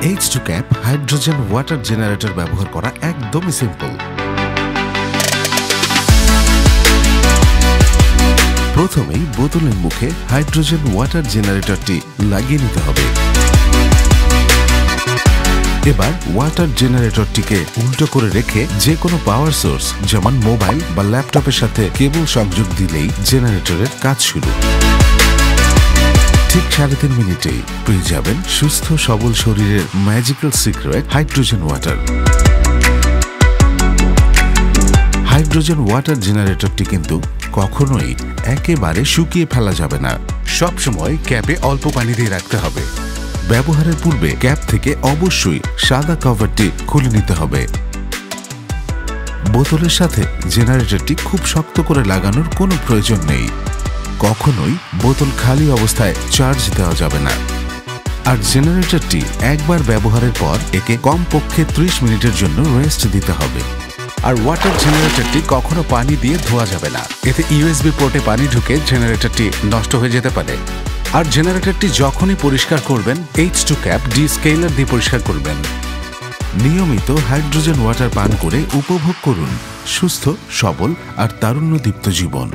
H2 cap hydrogen water generator ব্যবহার করা একদমই সিম্পল। প্রথমেই বোতলের মুখে হাইড্রোজেন ওয়াটার জেনারেটরটি লাগিয়ে নিতে হবে। এবার ওয়াটার জেনারেটরটিকে উল্টো করে রেখে যে কোনো পাওয়ার সোর্স যেমন মোবাইল বা ল্যাপটপের সাথে কেবল সংযোগ দিলেই জেনারেটরের কাজ শুরু। ঠিক 3.5 মিনিটেই পেয়ে যাবেন সুস্থ সবল শরীরের magical secret hydrogen water. Hydrogen water জেনারেটরটি কিন্তু কখনোই একেবারে শুকিয়ে ফেলা যাবে না। সবসময় ক্যাপে অল্প পানি দিয়ে রাখতে হবে। ব্যবহারের পূর্বে ক্যাপ থেকে অবশ্যই সাদা কভারটি খুলে নিতে হবে। বোতলের সাথে জেনারেটরটি খুব শক্ত করে লাগানোর কোনো প্রয়োজন নেই। কখনোই বোতল খালি অবস্থায় চার্জ দেওয়া যাবে না। আর জেনারেটরটি একবার ব্যবহারের পর একে কমপক্ষে 30 মিনিটের জন্য রেস্ট দিতে হবে। আর ওয়াটার জেনারেটরটি কখনো পানি দিয়ে ধোয়া যাবে না। এতে ইউএসবি পোর্টে পানি ঢুকে জেনারেটরটি নষ্ট হয়ে যেতে পারে। আর জেনারেটরটি যখনই পরিষ্কার করবেন H2 ক্যাপ ডিস্কেলার দিয়ে পরিষ্কার করবেন। নিয়মিত হাইড্রোজেন ওয়াটার পান করে উপভোগ করুন সুস্থ, সবল আর তারুণ্যদীপ্ত জীবন।